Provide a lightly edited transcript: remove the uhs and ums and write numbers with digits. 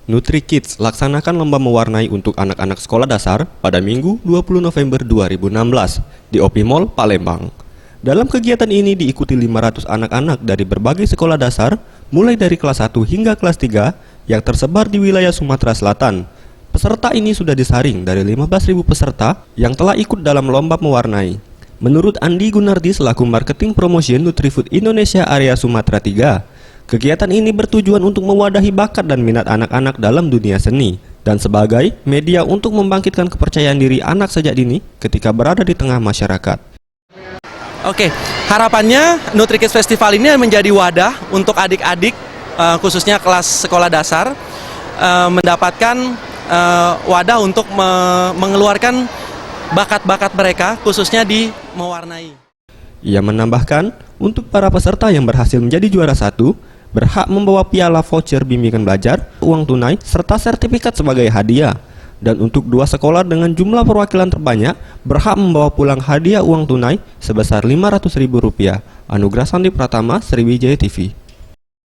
Nutri Kids laksanakan lomba mewarnai untuk anak-anak sekolah dasar pada Minggu 20 November 2016 di OP Mall, Palembang. Dalam kegiatan ini diikuti 500 anak-anak dari berbagai sekolah dasar, mulai dari kelas 1 hingga kelas 3 yang tersebar di wilayah Sumatera Selatan. Peserta ini sudah disaring dari 15.000 peserta yang telah ikut dalam lomba mewarnai. Menurut Andi Gunardi selaku Marketing Promotion Nutrifood Indonesia Area Sumatera 3, kegiatan ini bertujuan untuk mewadahi bakat dan minat anak-anak dalam dunia seni dan sebagai media untuk membangkitkan kepercayaan diri anak sejak dini ketika berada di tengah masyarakat. Oke, harapannya NutriKids Festival ini menjadi wadah untuk adik-adik khususnya kelas sekolah dasar mendapatkan wadah untuk mengeluarkan bakat-bakat mereka khususnya di mewarnai. Ia menambahkan, untuk para peserta yang berhasil menjadi juara 1, berhak membawa piala voucher bimbingan belajar, uang tunai, serta sertifikat sebagai hadiah. Dan untuk 2 sekolah dengan jumlah perwakilan terbanyak, berhak membawa pulang hadiah uang tunai sebesar Rp500.000. Anugrah Sandi Pratama, Sriwijaya TV.